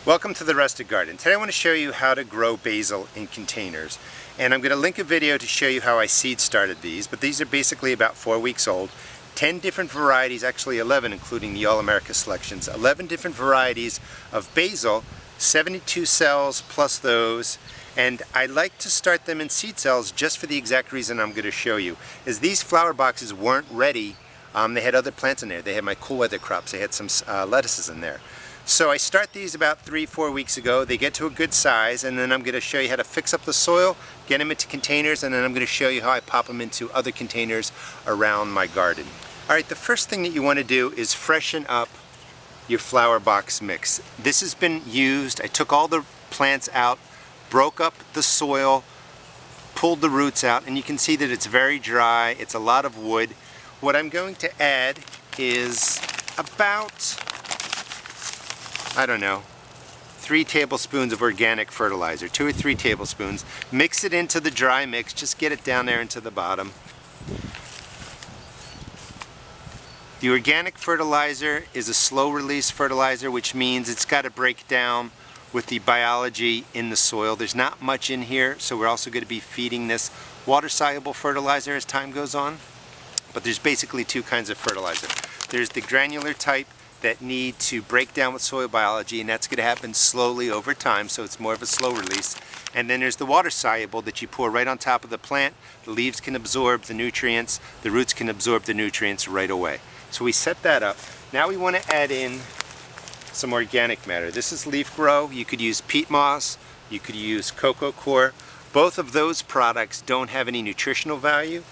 Welcome to the Rustic Garden. Today I want to show you how to grow basil in containers. And I'm going to link a video to show you how I seed started these, but these are basically about 4 weeks old. 10 different varieties, actually 11 including the All-America selections. 11 different varieties of basil, 72 cells plus those. And I like to start them in seed cells just for the exact reason I'm going to show you. Is these flower boxes weren't ready. They had other plants in there. They had my cool weather crops. They had some lettuces in there. So I start these about 3-4 weeks ago. They get to a good size, and then I'm going to show you how to fix up the soil, get them into containers, and then I'm going to show you how I pop them into other containers around my garden. Alright, the first thing that you want to do is freshen up your flower box mix. This has been used. I took all the plants out, broke up the soil, pulled the roots out, and you can see that it's very dry. It's a lot of wood. What I'm going to add is about, I don't know, 3 tablespoons of organic fertilizer, 2 or 3 tablespoons. Mix it into the dry mix, just get it down there into the bottom. The organic fertilizer is a slow release fertilizer, which means it's got to break down with the biology in the soil. There's not much in here, so we're also going to be feeding this water-soluble fertilizer as time goes on. But there's basically 2 kinds of fertilizer. There's the granular type that need to break down with soil biology, and that's going to happen slowly over time, so it's more of a slow release. And then there's the water soluble that you pour right on top of the plant. The leaves can absorb the nutrients, the roots can absorb the nutrients right away. So we set that up. Now we want to add in some organic matter. This is leaf grow. You could use peat moss, you could use cocoa coir. Both of those products don't have any nutritional value,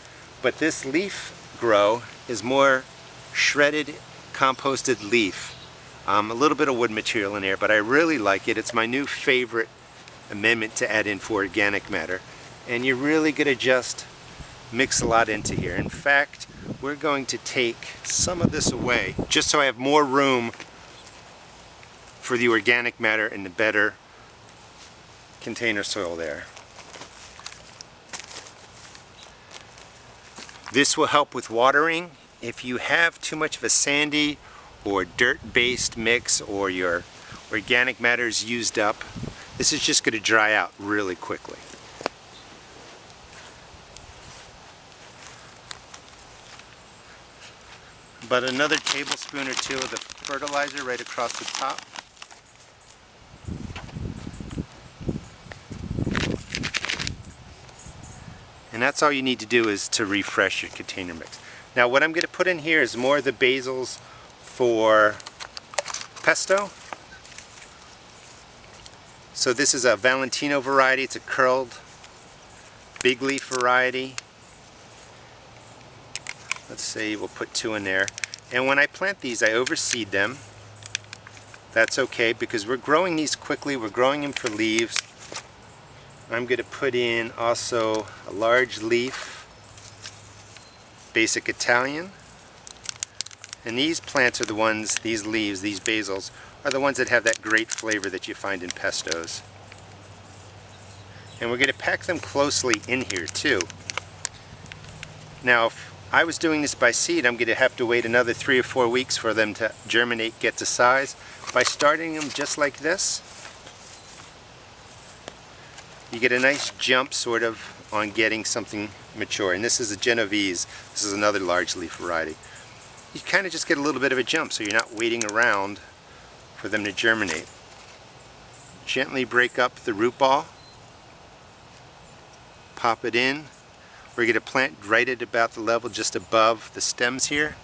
but this leaf grow is more shredded composted leaf. A little bit of wood material in there, but I really like it. It's my new favorite amendment to add in for organic matter. And you're really going to just mix a lot into here. In fact, we're going to take some of this away just so I have more room for the organic matter in the better container soil there. This will help with watering. If you have too much of a sandy or dirt-based mix, or your organic matter is used up, this is just going to dry out really quickly. About another tablespoon or 2 of the fertilizer right across the top. And that's all you need to do, is to refresh your container mix. Now what I'm going to put in here is more of the basils for pesto. So this is a Valentino variety. It's a curled big leaf variety. Let's say we'll put 2 in there. And when I plant these, I overseed them. That's okay, because we're growing these quickly. We're growing them for leaves. I'm going to put in also a large leaf basic Italian, and these plants are the ones, these leaves, these basils, are the ones that have that great flavor that you find in pestos. And we're going to pack them closely in here too. Now if I was doing this by seed, I'm going to have to wait another 3 or 4 weeks for them to germinate, get to size. By starting them just like this, you get a nice jump sort of on getting something mature. And this is a Genovese. This is another large leaf variety. You kind of just get a little bit of a jump, so you're not waiting around for them to germinate. Gently break up the root ball. Pop it in. We're going to plant right at about the level just above the stems here.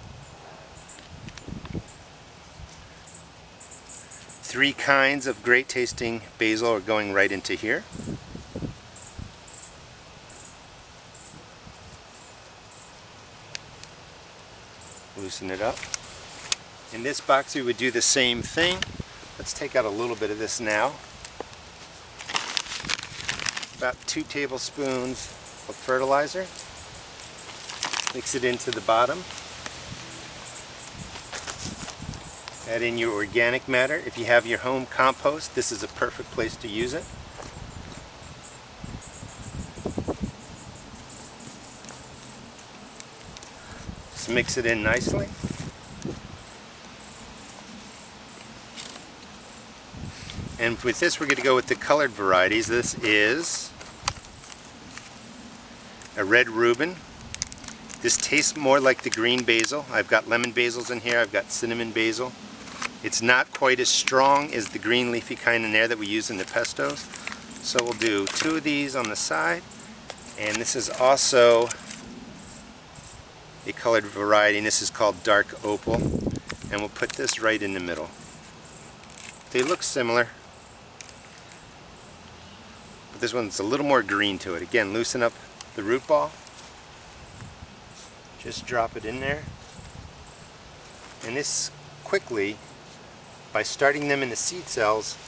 3 kinds of great tasting basil are going right into here. Loosen it up. In this box we would do the same thing. Let's take out a little bit of this now. About 2 tablespoons of fertilizer. Mix it into the bottom. Add in your organic matter. If you have your home compost, this is a perfect place to use it. Just mix it in nicely. And with this, we're going to go with the colored varieties. This is a red Reuben. This tastes more like the green basil. I've got lemon basils in here. I've got cinnamon basil. It's not quite as strong as the green leafy kind in there that we use in the pestos. So we'll do 2 of these on the side. And this is also a colored variety, and this is called dark opal. And we'll put this right in the middle. They look similar, but this one's a little more green to it. Again, loosen up the root ball. Just drop it in there. And this quickly, by starting them in the seed cells,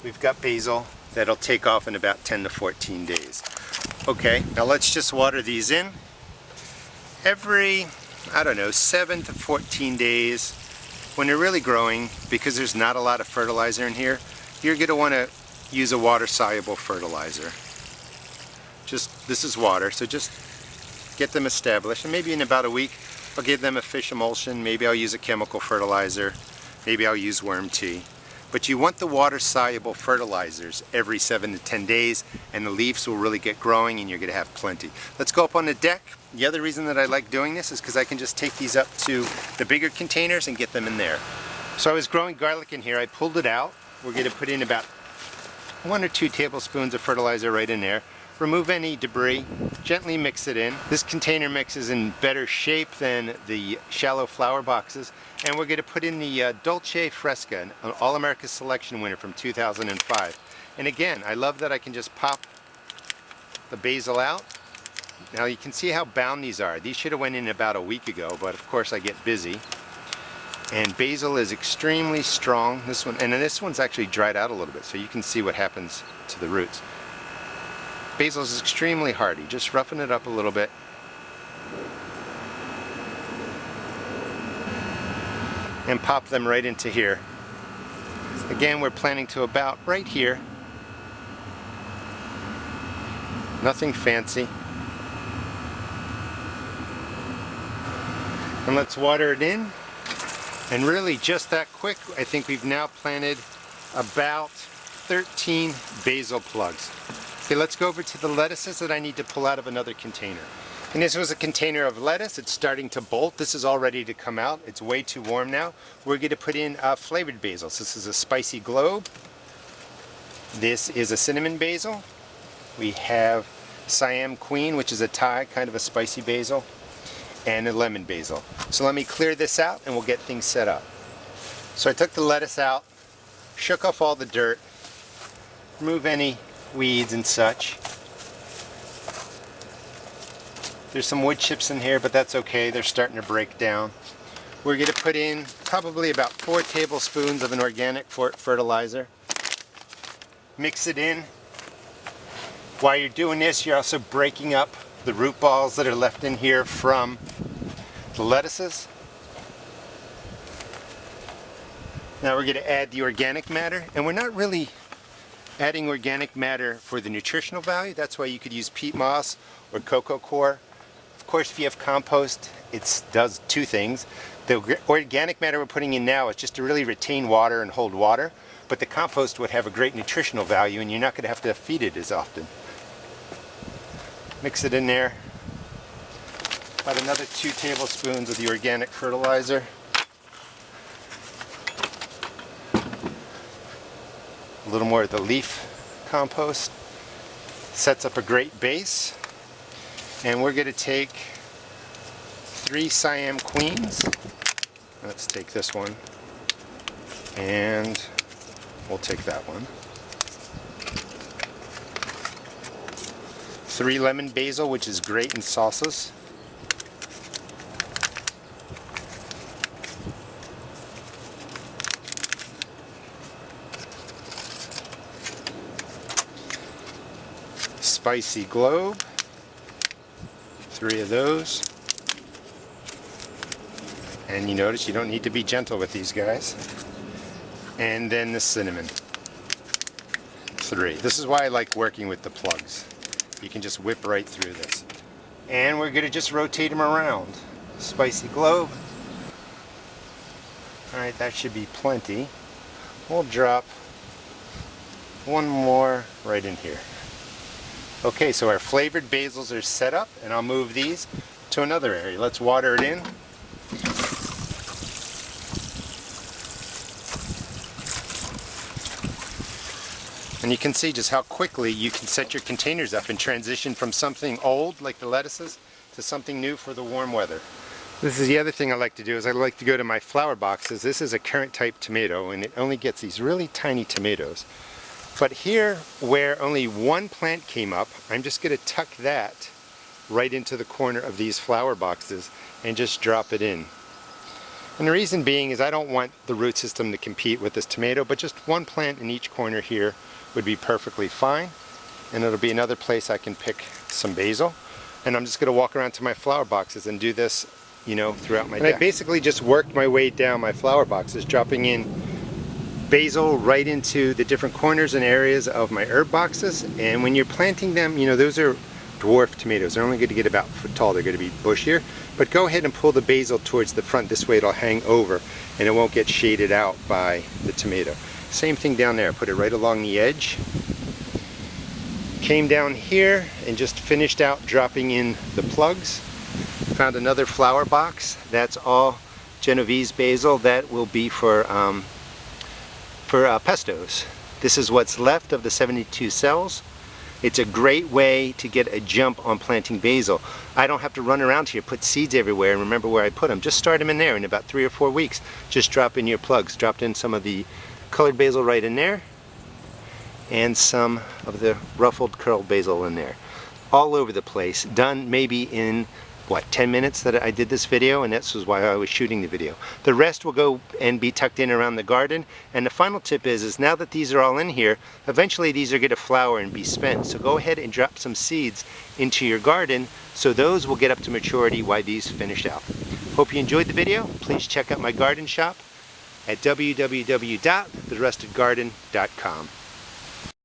we've got basil that'll take off in about 10 to 14 days. Okay, now let's just water these in. Every, I don't know, 7 to 14 days, when they're really growing, because there's not a lot of fertilizer in here, you're going to want to use a water-soluble fertilizer. This is water, so just get them established, and maybe in about a week I'll give them a fish emulsion. Maybe I'll use a chemical fertilizer, maybe I'll use worm tea. But you want the water-soluble fertilizers every 7 to 10 days, and the leaves will really get growing and you're going to have plenty. Let's go up on the deck. The other reason that I like doing this is because I can just take these up to the bigger containers and get them in there. So I was growing garlic in here. I pulled it out. We're going to put in about 1 or 2 tablespoons of fertilizer right in there. Remove any debris, gently mix it in. This container mix is in better shape than the shallow flower boxes, and we're going to put in the Dolce Fresca, an All-America Selection winner from 2005. And again, I love that I can just pop the basil out. Now you can see how bound these are. These should have went in about a week ago, but of course I get busy. And basil is extremely strong. This one, and then this one's actually dried out a little bit, so you can see what happens to the roots. Basil is extremely hardy. Just roughen it up a little bit. And pop them right into here. Again, we're planting to about right here. Nothing fancy. And let's water it in. And really just that quick, I think we've now planted about 13 basil plugs. Okay, let's go over to the lettuces that I need to pull out of another container. And this was a container of lettuce. It's starting to bolt. This is all ready to come out. It's way too warm now. We're going to put in flavored basils. This is a spicy globe. This is a cinnamon basil. We have Siam Queen, which is a Thai, kind of a spicy basil, and a lemon basil. So let me clear this out and we'll get things set up. So I took the lettuce out, shook off all the dirt, remove any weeds and such. There's some wood chips in here, but that's okay. They're starting to break down. We're going to put in probably about 4 tablespoons of an organic fertilizer. Mix it in. While you're doing this, you're also breaking up the root balls that are left in here from the lettuces. Now we're going to add the organic matter, and we're not really adding organic matter for the nutritional value. That's why you could use peat moss or cocoa coir. Of course, if you have compost, it does 2 things. The organic matter we're putting in now is just to really retain water and hold water, but the compost would have a great nutritional value and you're not going to have to feed it as often. Mix it in there. About another 2 tablespoons of the organic fertilizer. A little more of the leaf compost. Sets up a great base. And we're going to take 3 Siam Queens. Let's take this one. And we'll take that one. 3 lemon basil, which is great in salsas. Spicy globe, 3 of those. And you notice you don't need to be gentle with these guys. And then the cinnamon, 3. This is why I like working with the plugs. You can just whip right through this. And we're going to just rotate them around. Spicy globe. Alright, that should be plenty. We'll drop one more right in here. Okay, so our flavored basils are set up, and I'll move these to another area. Let's water it in. And you can see just how quickly you can set your containers up and transition from something old, like the lettuces, to something new for the warm weather. This is the other thing I like to do, is I like to go to my flower boxes. This is a currant type tomato, and it only gets these really tiny tomatoes. But here, where only one plant came up, I'm just going to tuck that right into the corner of these flower boxes and just drop it in. And the reason being is I don't want the root system to compete with this tomato, but just one plant in each corner here would be perfectly fine. And it'll be another place I can pick some basil. And I'm just going to walk around to my flower boxes and do this, you know, throughout my day. I basically just worked my way down my flower boxes, dropping in basil right into the different corners and areas of my herb boxes. And when you're planting them, you know, those are dwarf tomatoes. They're only going to get about a foot tall. They're going to be bushier. But go ahead and pull the basil towards the front. This way it'll hang over and it won't get shaded out by the tomato. Same thing down there. Put it right along the edge. Came down here and just finished out dropping in the plugs. Found another flower box. That's all Genovese basil. That will be for pestos. This is what's left of the 72 cells. It's a great way to get a jump on planting basil. I don't have to run around here, put seeds everywhere, and remember where I put them. Just start them in there. In about 3 or 4 weeks, just drop in your plugs. Dropped in some of the colored basil right in there, and some of the ruffled curled basil in there. All over the place. Done maybe in, what, 10 minutes that I did this video, and this was why I was shooting the video. The rest will go and be tucked in around the garden. And the final tip is now that these are all in here, eventually these are going to flower and be spent. So go ahead and drop some seeds into your garden so those will get up to maturity while these finish out. Hope you enjoyed the video. Please check out my garden shop at www.therustedgarden.com.